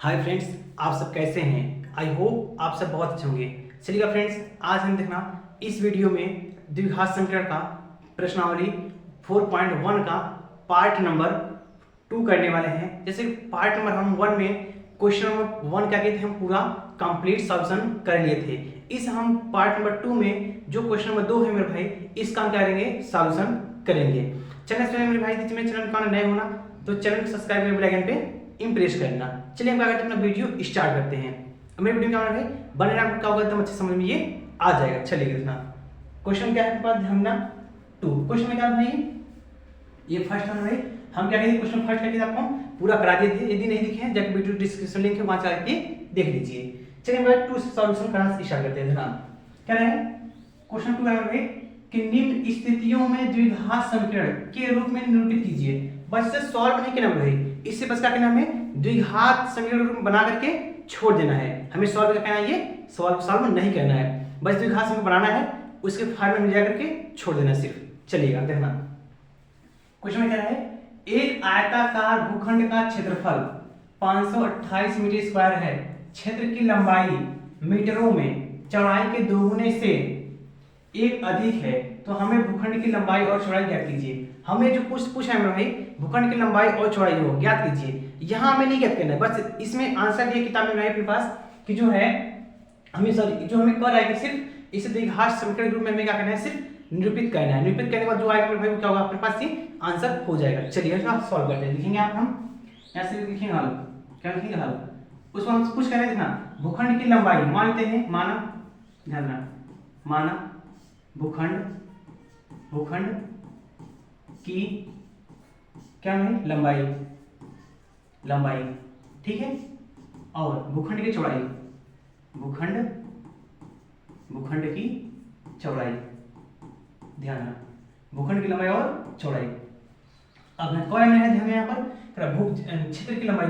Hi friends, आप सब कैसे हैं। आई होप आप सब बहुत अच्छे होंगे। चलिएगा फ्रेंड्स, आज हम देखना इस वीडियो में द्विघात समीकरण का प्रश्नावली 4.1 का पार्ट नंबर 2 करने वाले हैं। जैसे पार्ट नंबर हम 1 में क्वेश्चन नंबर 1 क्या किए थे, हम पूरा कंप्लीट सॉल्यूशन कर लिए थे। इस हम पार्ट नंबर 2 में जो क्वेश्चन नंबर 2 है मेरे भाई, इसका हम क्या करेंगे, सॉल्यूशन करेंगे। चलिए इसमें मेरे भाई, जिसमें चैनल का नए होना तो चैनल को सब्सक्राइब करके बेल आइकन पे इंप्रेस करना। चलिए हम क्या करते हैं, अपना वीडियो स्टार्ट करते हैं। मेरे वीडियो क्या है, बने रहा क्या होगा, एकदम अच्छे समझ में ये आ जाएगा। चलिए देखना क्वेश्चन क्या है, ध्यान देना 2 क्वेश्चन में क्या है भाई, ये फर्स्ट है भाई। हम क्या करेंगे, क्वेश्चन फर्स्ट करके आपको पूरा करा दिए थे। यदि नहीं दिखे हैं, जाकर वीडियो डिस्क्रिप्शन लिंक है, वहां जाके देख लीजिए। चलिए हम 2 सॉल्यूशन करना स्टार्ट करते हैं। ध्यान क्या है, क्वेश्चन 2 है भाई कि निम्न स्थितियों में द्विघात समीकरण के रूप में निरूपित कीजिए। बस से सॉल्व नहीं करना भाई, इससे बस क्या करना है, हमें द्विघात समीकरण रूप में बना करके छोड़ देना है। हमें सॉल्व क्या करना है, ये सॉल्व नहीं करना है, बस द्विघात समीकरण बनाना है, उसके फार्मूला में जा करके छोड़ देना सिर्फ। चलिएगा देखना क्वेश्चन में क्या है, एक आयताकार भूखंड का क्षेत्रफल 528 मीटर स्क्वायर है। क्षेत्र की लंबाई मीटरों में चौड़ाई के दोगुने से एक अधिक है, तो हमें भूखंड की लंबाई और चौड़ाई ज्ञात कीजिए। हमें जो पूछा है भाई, भूखंड की लंबाई और चौड़ाई हो ज्ञात कीजिए। यहाँ हमें नहीं ज्ञात करना है, बस इसमें आंसर ये किताब में अपने पास कि जो है हमें सॉरी जो हमें कर रहा है कि सिर्फ इसे द्विघात समीकरण के रूप में हमें क्या करना है, सिर्फ निरूपित करना है। निरूपित करने के बाद जो आएगा भाई, क्या होगा, अपने पास ये आंसर हो जाएगा। चलिए इसका सॉल्व करते हैं। लिखेंगे आप, हम ऐसे लिखेंगे हल, क्या लिखेंगे हल। उसको हम कुछ करें, देखना भूखंड की लंबाई मानते हैं, माना ध्यान रखना, माना भूखंड की क्या है, लंबाई ठीक है, और भूखंड की चौड़ाई, भूखंड की चौड़ाई, ध्यान रखना भूखंड की लंबाई और चौड़ाई। अब कौन है ध्यान यहाँ पर, क्षेत्र की लंबाई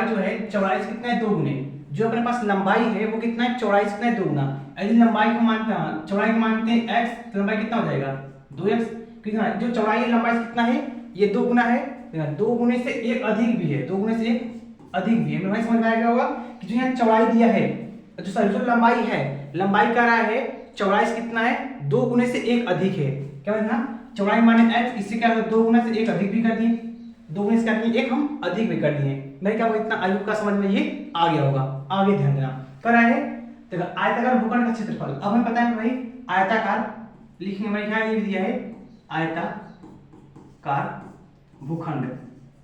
जो है चौड़ाई से कितना है, 2 गुने। जो अपने पास लंबाई है वो कितना है, चौड़ाई से कितना है, 2 गुना। यदि लंबाई को मानते हैं, चौड़ाई को मानते हैं x, तो लंबाई कितना हो जाएगा, 2x। कितना जो चौड़ाई है, लंबाई कितना है, ये 2 गुना है। 2 गुने से एक अधिक भी है, 2 गुने से एक अधिक भी है। मेरे भाई समझ में आएगा होगा कि जो यहाँ चौड़ाई दिया है, जो लंबाई है, लंबाई का रहा है चौड़ाई से कितना है, 2 गुने से एक अधिक है। क्या बोलना, चौड़ाई माने x, इससे क्या होगा, 2 गुना से एक अधिक भी कर दिए, 2 गुने से क्या एक हम अधिक भी कर दिए। नहीं क्या होगा, इतना आयु का समझ में ये आ गया होगा। आगे ध्यान देना कर है, देखो आयताकार भूखंड का क्षेत्रफल। अब हमें पता है भाई, आयताकार लिखेंगे भाई, यहाँ ये दिया है आयताकार भूखंड,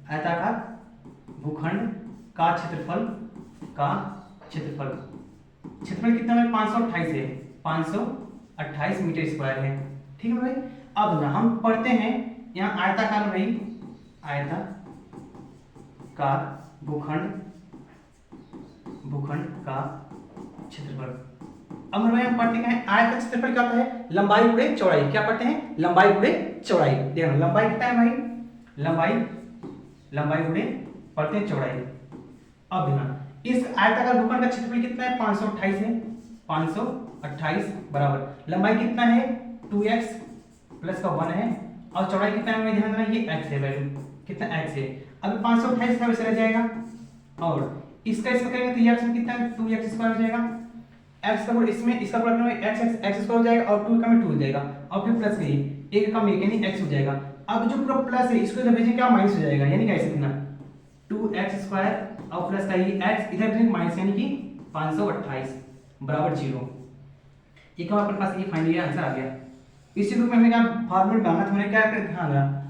आयताकार भूखंड का क्षेत्रफल क्षेत्रफल कितना है, 528 है, 528 मीटर स्क्वायर है। ठीक है भाई। अब ना हम पढ़ते हैं यहाँ आयताकार भाई, आयताकार भूखंड का क्षेत्रफल। अब भाई हम पढ़ते हैं आयत का क्षेत्रफल क्या होता है, लंबाई गुणे चौड़ाई। क्या पढ़ते हैं, लंबाई गुणे चौड़ाई। देखो लंबाई कितना है भाई, लंबाई गुणे पढ़ते हैं चौड़ाई। अब देखना इस आयताकार भूखंड का क्षेत्रफल कितना है, 528 है, 528 बराबर लंबाई कितना है, 2x प्लस का 1 है, और चौड़ाई कितना है, ध्यान देना ये x है, वैल्यू कितना x है। अब 528 का वैसे रह जाएगा, और इसका करेंगे तो ये x में कितना है, 2x स्क्वायर हो जाएगा। x का इसमें इसका गुणा करेंगे x स्क्वायर हो जाएगा, और 2 का में 2 हो जाएगा, और फिर प्लस करिए, एक कम एक यानी x हो जाएगा। अब जो पूरा प्लस है इसको इधर भेजेंगे, क्या माइनस हो जाएगा, यानी कैसे लिखना 2x स्क्वायर और प्लस का ये x इधर भेजेंगे माइनस, यानी कि 528 बराबर 0। ये क्या अपने पास ये फाइनली आंसर आ गया। इसी रूप में हमें क्या फॉर्मूला बनाना था, मैंने क्या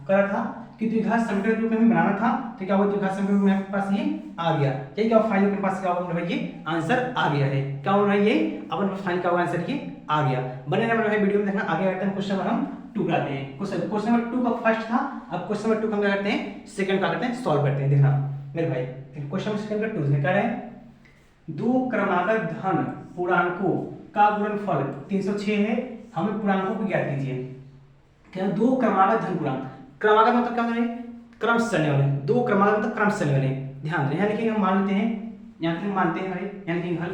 करा था कि द्विघात समीकरण के रूप में हमें बनाना था, तो क्या हुआ, द्विघात समीकरण में हमारे पास ये आ गया। ये क्या फाइनल अपने पास क्या होगा भाई, ये आंसर आ गया है। क्या हो रहा है, ये अपन पास फाइनल क्या होगा, आंसर ये आ गया। बने रहना भाई, वीडियो में देखना। आगे आते हैं क्वेश्चन नंबर हम 2 कराते हैं। क्वेश्चन नंबर 2 का फर्स्ट था, अब क्वेश्चन नंबर 2 का हम क्या करते हैं, सेकंड का करते हैं, सॉल्व करते हैं। देखना मेरे भाई, क्वेश्चन नंबर सेकंड का 2 में कह रहे हैं 2 क्रमागत धन पूर्णांकों का गुणनफल 306 है, हमें पूर्णांकों को ज्ञात कीजिए। क्या 2 क्रमागत धन पूर्णांक, क्रमागत मतलब क्या होता है, क्रम से चलने वाले, 2 क्रमागत मतलब क्रम से चलने वाले। ध्यान दें, यहाँ लिखेंगे हम मान लेते हैं, यहाँ लिखेंगे मानते हैं भाई, यहाँ लिखेंगे हल,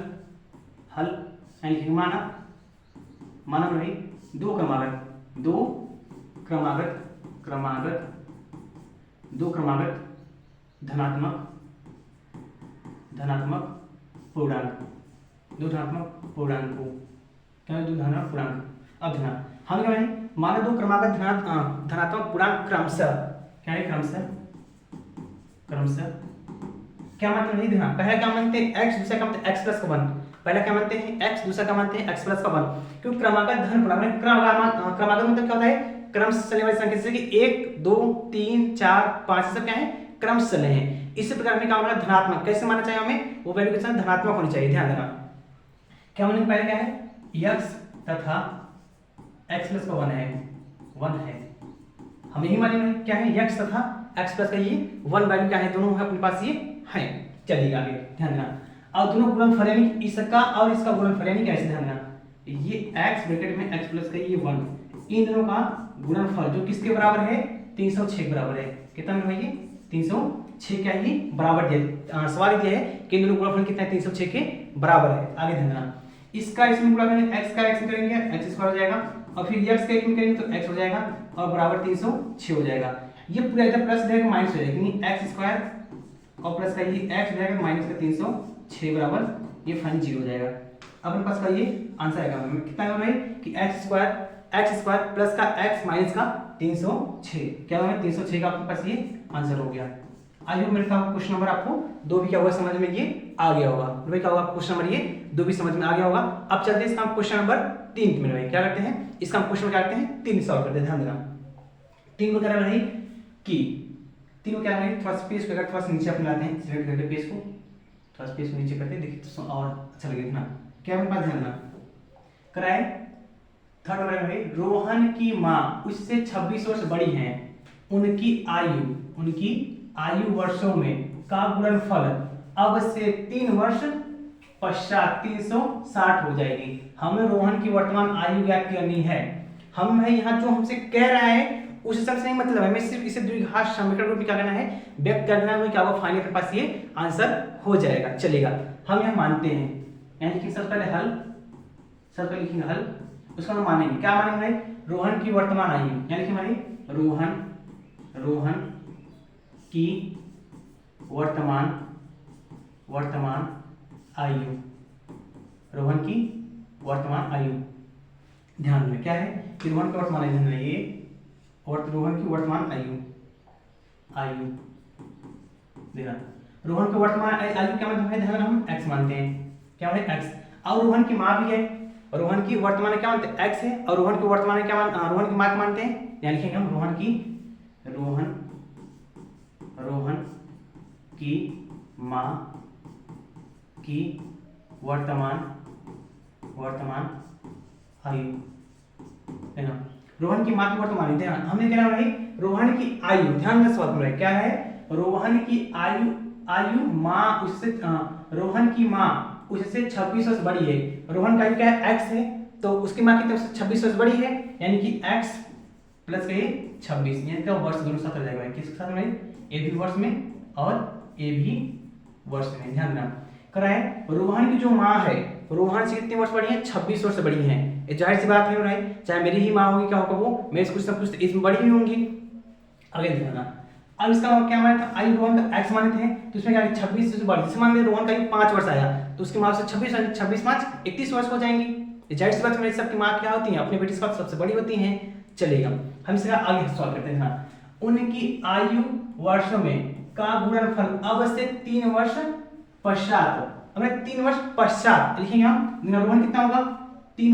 यहाँ लिखेंगे माना भाई 2 क्रमागत धनात्मक धनात्मक पूर्णांक, दो धनात्मक पूर्णांक को क्या है, दो धनात्मक पूर्णांक। अब ध्यान हम क्या है, मान लो दो क्रमागत धनात्मक पूर्णांक क्रमशः क्या है, क्रमशः क्या मानते हैं, ध्यान पहला क्या मानते हैं x, दूसरा क्या मानते हैं x प्लस का 1, पहला क्या मानते हैं x, दूसरा क्या मानते हैं x प्लस का 1। क्योंकि क्रमागत धन पूर्णांक क्रमागत मतलब क्या होता है, क्रम से चलने वाली संख्या, जैसे कि 1 2 3 4 5 सब क्या है, क्रम से चले हैं। इसी प्रकार में क्या होगा, धनात्मक कैसे मानना चाहिए हमें, वो वैल्यू के साथ धनात्मक होनी चाहिए। ध्यान देना क्या मानेंगे, पहले क्या है x तथा x प्लस का 1 है, हम यही मानेंगे क्या है, x तथा x प्लस का ये 1 वैल्यू क्या है, दोनों है अपने पास ये है। चलिए आगे ध्यान देना, अब दोनों गुणनफल यानी इसका और इसका गुणनफल यानी कैसे, ध्यान देना ये x ब्रैकेट में x प्लस का ये 1, इन दोनों का गुणनफल जो किसके बराबर है, 306 के बराबर है। कितना में भाई, 306 क्या है, बराबर दिया, सवाल दिया है कि इन दोनों गुणनफल कितना है, 306 के बराबर है। आगे ध्यान देना, इसका इसमें गुणा करेंगे, x का x में करेंगे x स्क्वायर हो जाएगा, और फिर x का x में करेंगे तो x हो जाएगा, और बराबर 306 हो जाएगा। ये पूरा इधर प्लस हो जाएगा माइनस हो जाएगा, यानी x स्क्वायर और प्लस का ये x हो जाएगा माइनस का 306 बराबर ये फाइन 0 हो जाएगा। अब अपने पास का ये आंसर आएगा, कितना हो रहा है कि x स्क्वायर प्लस का x माइनस का 306 क्या होगा, 306 का आपके पास ये आंसर हो गया। आई होप मेरे क्वेश्चन नंबर आपको दो भी क्या होगा समझ में ये आ गया होगा, भाई क्या होगा क्वेश्चन नंबर ये दो भी समझ में आ गया होगा। अब चलते हैं इसका हम क्वेश्चन नंबर 3 में, भाई क्या करते हैं, इसका हम क्वेश्चन क्या करते हैं 3 सॉल्व करते हैं। ध्यान देना 3 को क्या है भाई कि 3 को क्या है, थोड़ा सा पेज को थोड़ा सा नीचे अपने लाते हैं, सिलेक्ट करके पेज को थोड़ा सा पेज को नीचे करते हैं, देखिए तो और अच्छा लगेगा ना। क्या मेरे पास ध्यान देना कराए, थर्ड नंबर है रोहन की माँ उससे 26 वर्ष बड़ी हैं, उनकी आयु वर्षों में का गुणनफल अब से 3 वर्ष पश्चात 360 हो जाएगी। हमें रोहन की वर्तमान आयु ज्ञात करनी है। हम है यहाँ जो हमसे कह रहा है उस हिसाब से नहीं मतलब है, हमें सिर्फ इसे द्विघात समीकरण रूप में क्या करना है, व्यक्त करना है, क्या होगा फाइनल के पास ये आंसर हो जाएगा। चलेगा हम यहाँ मानते हैं, यानी कि सबसे पहले हल, सबसे पहले लिखेंगे हल, उसका हम मानेंगे, क्या मानेंगे भाई, रोहन की वर्तमान आयु, यानी कि हमारी रोहन की वर्तमान आयु, रोहन की वर्तमान आयु, ध्यान में क्या है कि रोहन की वर्तमान आयु है ये, और रोहन की वर्तमान आयु देखना, रोहन की वर्तमान आयु क्या मतलब है, ध्यान हम x मानते हैं, क्या है x, और रोहन की माँ भी है, रोहन की वर्तमान क्या मानते हैं x है, और रोहन की वर्तमान क्या रोहन की माँ मानते हैं, यानी लिखेंगे हम रोहन की माँ की वर्तमान आयु है ना, रोहन की माँ की वर्तमान आयु, ध्यान हमने क्या भाई रोहन की आयु, ध्यान में सवाल में क्या है, रोहन की आयु माँ उससे रोहन की माँ उससे 26 वर्ष बड़ी है, रोहन का आयु क्या है x है, तो उसकी माँ की तरफ से 26 वर्ष बड़ी है, यानी कि x प्लस का ये 26, यानी कि वर्ष दोनों साथ आ जाएगा, किसके साथ में, ए भी वर्ष में और ए भी वर्ष में। ध्यान देना कराए, रोहन की जो माँ है रोहन से कितने वर्ष बड़ी है, 26 वर्ष बड़ी है, ये जाहिर सी बात है भाई, चाहे मेरी ही माँ होगी क्या होगा वो मेरे से कुछ ना कुछ इसमें बड़ी ही होंगी। आगे देखना, अब इसका क्या माना था, आयु रोहन का x माने थे, तो इसमें क्या 26 से बढ़, जैसे मान लीजिए रोहन का आयु 5 वर्ष आया तो उसकी माँ से 26 5 31 वर्ष हो जाएंगी। जाहिर सी बात है मेरी सबकी माँ क्या होती है, अपने बेटी से सबसे बड़ी होती हैं। चलेगा हम इसका आगे सवाल करते हैं, उनकी आयु वर्षों में का गुणनफल अब से 3 वर्ष पश्चात, हमें 3 वर्ष पश्चात लिखेंगे हम, रोहन कितना होगा 3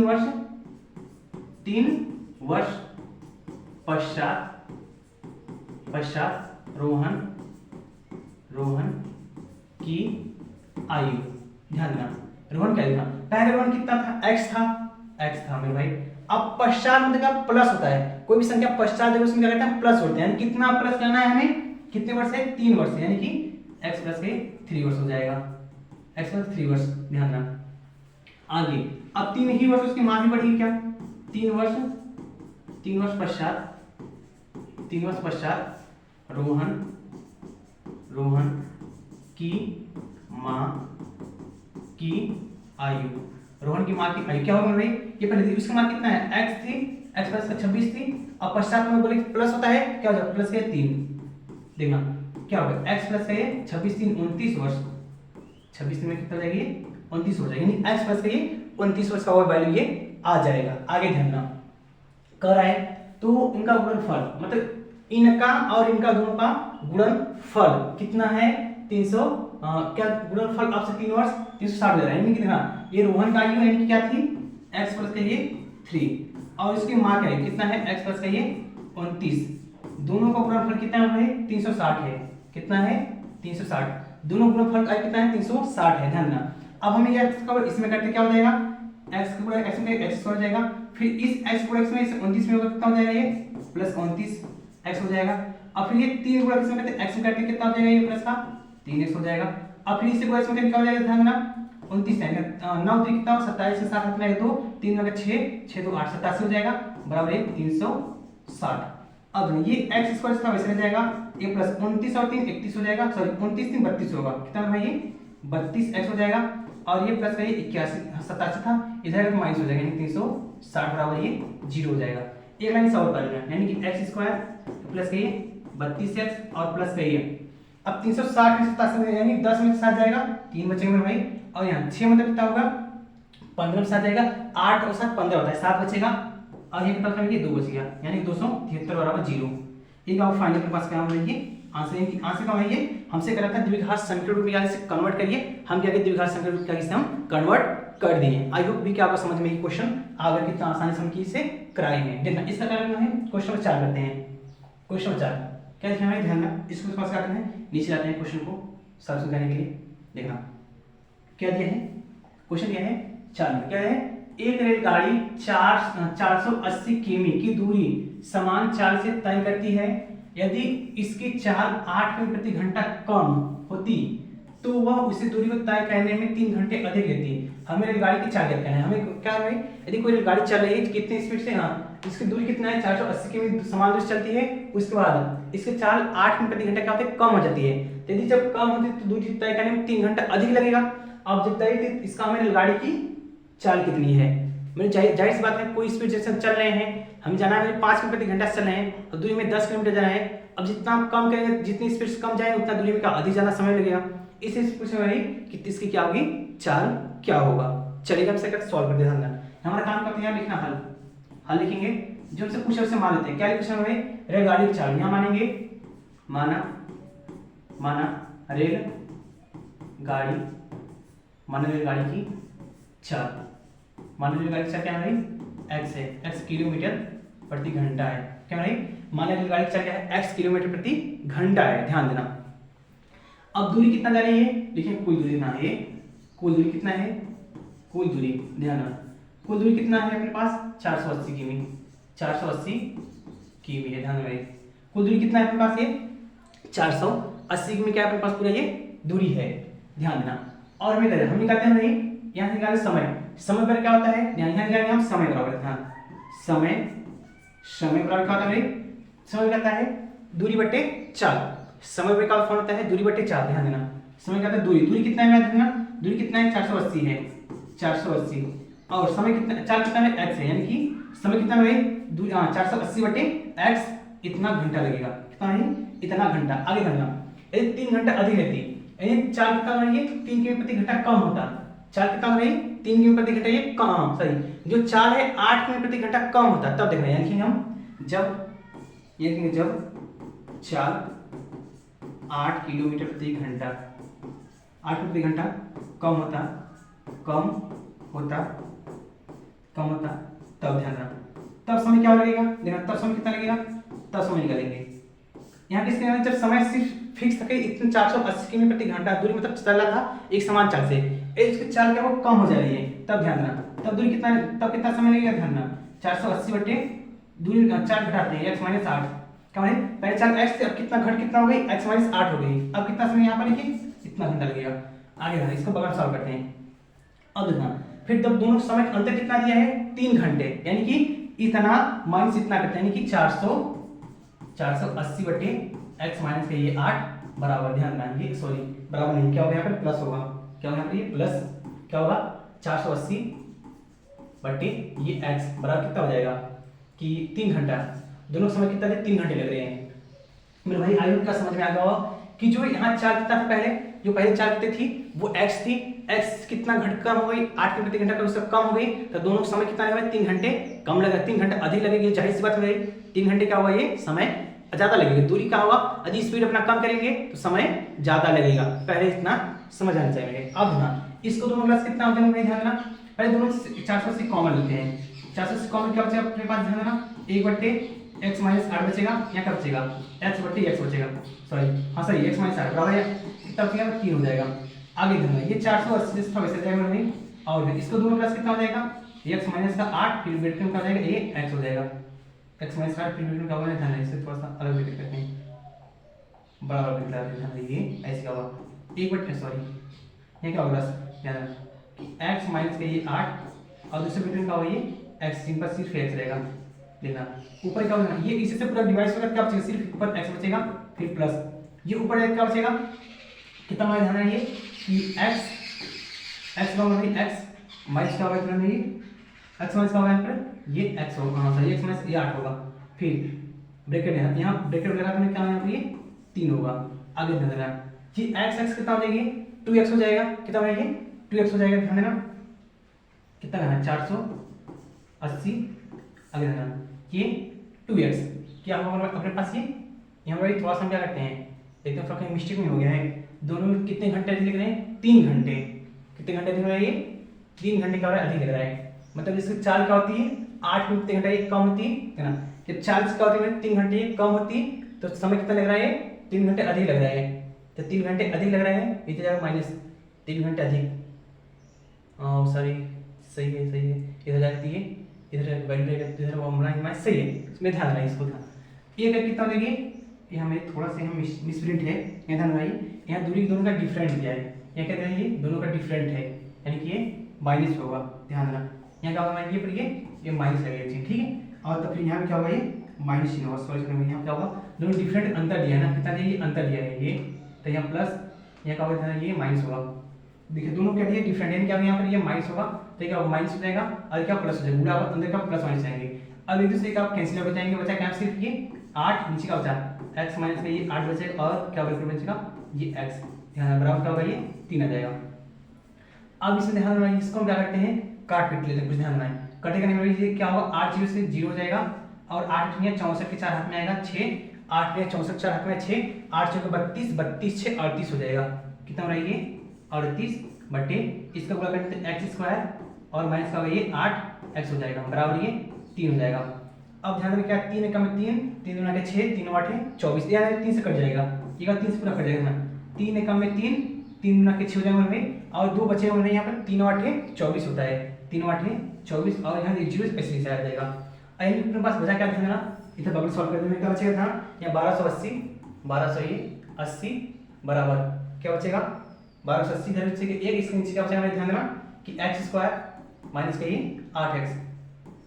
वर्ष पश्चात रोहन की आयु, ध्यान देना रोहन क्या लिखा, पहले रोहन कितना था x था मेरे भाई, अब पश्चात मतलब प्लस होता है, कोई भी संख्या पश्चात देखो उसमें क्या करता है प्लस होता है, यानी कितना प्लस करना है हमें, कितने वर्ष है 3 वर्ष, यानी कि x प्लस के 3 वर्ष हो जाएगा, x प्लस 3 वर्ष। ध्यान देना आगे, अब 3 ही वर्ष उसकी माँ भी बढ़ी क्या, 3 वर्ष पश्चात रोहन की माँ की आयु, रोहन की माँ की आयु क्या होगा भाई, ये पहले थी उसकी माँ कितना है x थी, x प्लस का 26 थी, अब पश्चात में बोले प्लस होता है क्या हो जाएगा, प्लस के 3, देखना क्या होगा x प्लस का 26 3 29 वर्ष 26 में कितना हो जाएगा ये 29 हो जाएगा, यानी एक्स प्लस का ये 29 वर्ष का वैल्यू ये आ जाएगा। आगे ध्यान देना कर आए तो इनका गुणनफल मतलब इनका और इनका दोनों का गुणनफल कितना है 300 क्या गुणनफल आपसे 3 वर्ष 360 दे रहा है, यानी कि देखना ये रोहन का आयु यानी कि क्या थी x प्लस का ये 3 और इसकी माँ क्या है कितना है x प्लस का ये 29, दोनों का गुणनफल कितना है 360 है, कितना है 360, दोनों गुणनफल का कितना है 360 है। ध्यान देना अब हमें ये x का इसमें करते क्या हो जाएगा x का पूरा x में x हो जाएगा, फिर इस x पूरा x में इस 29 में होगा कितना हो जाएगा ये प्लस 29 x हो जाएगा, और फिर ये 3 गुणा x में करते x में करते कितना हो जाएगा ये प्लस का 3x हो जाएगा, अब फिर इसे गुणा x में करके क्या हो जाएगा ध्यान देना 29 है 9 3 कितना 27 से 7 कितना है 2 3 में 6 6 2 8 87 हो जाएगा बराबर है 360। अब ये x स्क्वायर इसका वैसे रह जाएगा ये प्लस 29 और 3 31 हो जाएगा, सॉरी 29 3 32 होगा, कितना है ये 32x हो जाएगा, और ये प्लस का ये 81 87 था इधर का माइनस हो जाएगा यानी 360 बराबर ये 0 हो जाएगा। एक लाइन सॉल्व कर लेना यानी कि x स्क्वायर प्लस का ये 32x और प्लस का ये अब 360 में 87 यानी 10 में 7 जाएगा 3 बचेंगे मेरे भाई, और यहाँ 6 मतलब कितना होगा 15 में 7 जाएगा 8 और 7 15 होता है 7 बचेगा, और ये कितना ये 2 बच गया यानी 273 बराबर 0। ये आप फाइनल के पास क्या होगा आंसर, यानी आंसर का है ये हमसे करा था द्विघात संख्या रूप में से कन्वर्ट करिए, हम क्या किया द्विघात संख्या रूप का इसे हम कन्वर्ट कर दिए। आई होप भी कि आपको समझ में ये क्वेश्चन आगे कितना आसानी से हम इसे कराए हैं। देखना इसका कारण है क्वेश्चन नंबर 4 करते हैं। क्वेश्चन नंबर 4 क्या लिखना है ध्यान देना, इसको पास करते हैं नीचे जाते हैं क्वेश्चन को सॉल्व करने के लिए। देखना क्या दिया है क्वेश्चन क्या है 4 में क्या है एक रेलगाड़ी 480 किमी की दूरी समान चाल से तय करती है, यदि इसकी चाल 8 किमी प्रति घंटा कम होती तो वह उसी दूरी को तय करने में 3 घंटे अधिक लेती। हमें रेलगाड़ी की चाल ज्ञात करना है, हमें क्या है यदि कोई रेलगाड़ी चल रही है कितनी स्पीड से, हाँ इसकी दूरी कितना है 480 किमी समान दूरी चलती है, उसके बाद इसकी चाल 8 किमी प्रति घंटा क्या होती है कम हो जाती है, यदि जब कम होती है तो दूरी तय करने में 3 घंटा अधिक लगेगा। अब जब तय इसका हमें रेलगाड़ी की चाल कितनी है, मेरे जाहिर सी बात है कोई स्पीड जैसे हम चल रहे हैं हम जाना है 5 किलोमीटर प्रति घंटा चल रहे हैं और दूरी में 10 किलोमीटर जाना है, अब जितना हम कम करेंगे जितनी स्पीड से कम जाएंगे उतना दूरी में का अधिक ज्यादा समय लगेगा, इस पूछे भाई कि इसकी क्या होगी चाल क्या होगा। चलिए हम सेकंड सॉल्व करते हैं। हमारा काम करते हैं लिखना हल लिखेंगे जो हमसे पूछे उसे मान लेते हैं। क्या लिखना है रेलगाड़ी की चाल, यहाँ मानेंगे माना रेलगाड़ी की चाल, मान रेलगाड़ी की चाल क्या है x है, x किलोमीटर प्रति घंटा है, क्या है मान रेलगाड़ी की चाल क्या है x किलोमीटर प्रति घंटा है। ध्यान देना अब दूरी कितना जा रही है देखिए कुल दूरी ना है, कुल दूरी कितना है कुल दूरी ध्यान देना कुल दूरी कितना है अपने पास 480 किमी 480 किमी है। ध्यान देना कुल दूरी कितना है अपने पास ये 480 किमी क्या अपने पास पूरा ये दूरी है। ध्यान देना और हमें हम निकालते हैं भाई यहाँ से निकाले समय पर क्या होता है यहाँ निकालेंगे हम समय बराबर समय बराबर क्या होता है समय कहता है दूरी बटे चाल, समय पे का फॉर्म होता है दूरी बटे चाल। ध्यान देना समय कहता है दूरी कितना है ध्यान देना दूरी कितना है 480 है 480 और समय कितना चाल कितना है x है, यानी कि समय कितना है दूरी 480 बटे x इतना घंटा लगेगा, कितना है इतना घंटा। आगे घंटा यदि 3 घंटा अधिक रहती यानी चाल कितना है 3 किमी प्रति घंटा कम होता, चाल कितना है 3 किमी प्रति घंटा ये कम सॉरी जो चाल है 8 किमी प्रति घंटा कम होता तब देखना यानी कि हम जब चाल 8 किलोमीटर प्रति घंटा 8 प्रति घंटा कम होता तब ध्यान रखना तब समय क्या लगेगा देखना तब समय कितना लगेगा तब समय निकालेंगे यहाँ किसके जब समय सिर्फ फिक्स था कि इतने 480 किमी प्रति घंटा दूरी मतलब चल रहा था एक समान चाल से इसकी चाल क्या वो कम हो जा रही है तब ध्यान रखना तब दूरी कितना समय लगेगा ध्यान रखना 480 बटे दूरी 4 घटाते हैं x - 8 क्या है पहले चाल x से अब कितना हो गई x - 8 हो गई, अब कितना समय यहाँ पर लिखिए इतना घंटा लगेगा। आगे बढ़े इसको बगल सॉल्व करते हैं। अब देखना फिर जब दोनों समय का अंतर कितना दिया है 3 घंटे यानी कि इतना माइनस इतना करते हैं यानी कि 480 बटे x माइनस का ये 8 बराबर ध्यान रखना ये सॉरी बराबर नहीं क्या होगा यहाँ पर प्लस होगा, क्या होगा यहाँ पर ये प्लस क्या होगा 480 बटे ये x बराबर कितना हो जाएगा कि 3 घंटा, दोनों समय कितना 3 घंटे लग रहे हैं। मेरे भाई आयु का समझ में आ गया कि जो यहाँ चाल कितना था पहले जो पहले 4 कितने थी वो x थी, x कितना घंटा कम हो गई 8 प्रति घंटा का उससे कम हो गई, तो दोनों समय कितना लगा 3 घंटे कम लगा, 3 घंटे अधिक लगेगी, जाहिर सी बात है 3 घंटे क्या हुआ ये समय ज्यादा लगेगा। दूरी क्या हुआ यदि स्पीड अपना कम करेंगे तो समय ज्यादा लगेगा, पहले इतना समझ आना चाहिए। अब ना इसको दोनों प्लस कितना हो जाएगा ध्यान देना, पहले दोनों 480 कॉमन लेते हैं, 480 कॉमन क्या बचेगा अपने पास ध्यान देना 1/x माइनस 8 बचेगा, यहाँ क्या बचेगा x/x बचेगा, सॉरी हाँ सही x माइनस 8 बराबर है कितना बचेगा 3 हो जाएगा। आगे ध्यान देना ये 480 जिस था वैसे जाएगा नहीं, और इसको दोनों प्लस कितना हो जाएगा x माइनस का 8 फिर ब्रैकेट में क्या हो जाएगा ये x हो जाएगा, x माइनस 8 फिर ब्रैकेट में क्या होगा ध्यान देना, इससे थोड़ा सा अलग ब्रैकेट करते हैं, बराबर ब्रैकेट लगाते हैं ध्यान ये ऐसे क्या होगा 1/, सॉरी ये क्या होगा ध्यान देना कि x माइनस का ये 8 और दूसरे ब्रैकेट में क्या होगा ये x, सिंपल सिर्फ x रहेगा, देखना ऊपर क्या होगा ये इसी से पूरा डिवाइड होगा क्या बचेगा सिर्फ ऊपर x बचेगा, फिर प्लस ये ऊपर क्या बचेगा कितना हमारा ध्यान है ये कि x का मतलब x माइनस क्या होगा इतना नहीं x माइनस का होगा यहाँ पर ये x होगा, हाँ सही x माइनस ये 8 होगा, फिर ब्रैकेट है यहाँ ब्रैकेट लगा तो क्या यहाँ पर ये 3 होगा। आगे ध्यान देना ये x कितना हो जाएगी 2x हो जाएगा, कितना हो जाएगी 2x हो जाएगा, ध्यान देना कितना है 480, आगे ध्यान ये 2x क्या होगा अपने पास ये यहाँ पर थोड़ा सा क्या करते हैं देखते हैं कहीं मिस्टेक नहीं हो गया है, दोनों में कितने घंटे अधिक लग रहे हैं 3 घंटे, कितने घंटे अधिक लग रहा है ये 3 घंटे का अधिक लग रहा है, मतलब इसकी चाल क्या होती है 8 में 3 घंटे कम होती है ना, जब चाल क्या होती है 3 घंटे कम होती तो समय कितना लग रहा है 3 घंटे अधिक लग रहा है, तो 3 घंटे अधिक लग रहा है इधर जाएगा माइनस 3 घंटे अधिक, सॉरी सही है इधर जाती है इधर वैल्यू रहेगा इधर वो माइनस सही है, इसमें ध्यान रहा इसको ध्यान ये अगर कितना देंगे ये हमें थोड़ा सा यहाँ मिसप्रिंट है, यहाँ ध्यान रही यहाँ दूरी दोनों का डिफरेंट दिया है, यहाँ कहते हैं ये दोनों का डिफरेंट है यानी कि ये माइनस होगा, ध्यान रखना यहाँ क्या होगा ये पर ये माइनस लगेगा ठीक है, और तो फिर यहाँ क्या होगा ये माइनस चिन्ह होगा, सॉरी यहाँ क्या होगा दोनों डिफरेंट अंतर दिया है ना, कितना दिया ये अंतर दिया है ये, तो यहाँ प्लस यहाँ क्या होगा ये माइनस होगा, देखिए दोनों क्या दिए डिफरेंट है क्या यहाँ पर ये माइनस होगा तो क्या माइनस हो जाएगा और क्या प्लस हो जाएगा, पूरा अंदर का प्लस माइनस जाएंगे, अब एक दूसरे का कैंसिल हो जाएंगे, बचा क्या सिर्फ ये 8 नीचे का बचा x माइनस का ये 8 बचेगा और क्या बचेगा ये x, ध्यान बराबर क्या होगा ये 3 आ जाएगा। अब इसमें ध्यान रखना इसको हम क्या करते हैं काट पीट लेते हैं, कुछ ध्यान रखना कटे करने में ये क्या होगा 8 0 से 0 हो जाएगा और 8 64 के 4 हाथ में आएगा 6, 8 64 4 हाथ में 6, 8 6 32 32 6 38 हो जाएगा, कितना हो रहा है ये 38 बटे इसका गुणा करते हैं x स्क्वायर और माइनस का होगा ये 8x हो जाएगा बराबर ये 3 हो जाएगा। अब ध्यान रखिए क्या 3 एकम में 3 3 गुना के 6 3 8 24 यानी 3 से कट जाएगा, ये का 3 से पूरा कट जाएगा ना, 3 एकम में 3 3 गुना के 6 हो जाएगा में और 2 बचे हुए यहाँ पर 3 8 24 होता है, 3 8 24 और यहाँ 0 ऐसे आ जाएगा। अपने पास बचा क्या ध्यान देना इधर बगल सॉल्व करने में क्या बचेगा ध्यान यहाँ 1280 बराबर क्या बचेगा 1280 इधर बचेगा एक, इसके नीचे क्या बचेगा ध्यान देना कि x स्क्वायर माइनस का ये 8x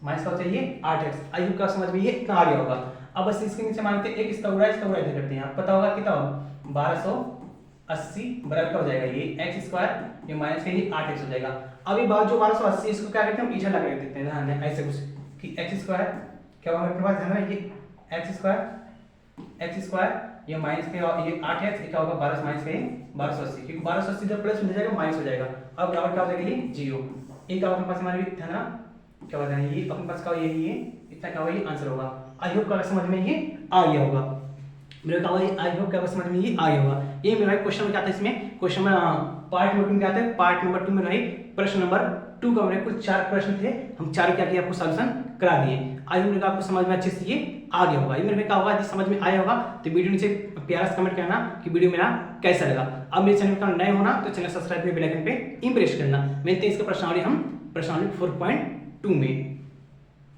माइनस का बचा ये 8x, आई होप का समझ में ये इतना आ गया होगा। अब बस इसके नीचे मानते हैं एक इसका उड़ा इधर करते हैं, आप पता होगा कितना होगा 1280 बराबर क्या हो जाएगा ये x स्क्वायर ये माइनस का ये 8x हो जाएगा। अभी बात जो 1280 इसको क्या करते हैं हम इधर लगा देते हैं ध्यान ऐसे कुछ कि x स्क्वायर क्या होगा मेरे पास ध्यान है ये x स्क्वायर ये माइनस के ये 8x क्या होगा 12 माइनस का ये 1280 क्योंकि 1280 जब प्लस हो जाएगा माइनस हो जाएगा। अब बराबर क्या हो जाएगा ये 0, एक अपने पास हमारे ध्यान ना क्या होता है ये अपने पास का ये इतना क्या होगा ये आंसर होगा। आई होप का समझ में ये आ गया होगा मेरे का आई होप का समझ में ये आ गया होगा। ये मेरा क्वेश्चन क्या आता है इसमें क्वेश्चन में पार्ट नंबर 2 क्या आता है, पार्ट नंबर 2 में रही प्रश्न नंबर 2 का मेरे कुछ 4 प्रश्न थे, हम 4 क्या किया आपको सॉल्यूशन करा दिए। आई होप आपको समझ में अच्छे से ये आ गया होगा। ये मेरे क्या होगा समझ में आया होगा तो वीडियो नीचे प्यारा सा कमेंट करना कि वीडियो मेरा कैसा लगा। अब मेरे चैनल पर नए होना तो चैनल सब्सक्राइब बेल आइकन पे इंप्रेस करना। मिलते हैं इसका प्रश्नावली हम प्रश्नावली 4.2 में।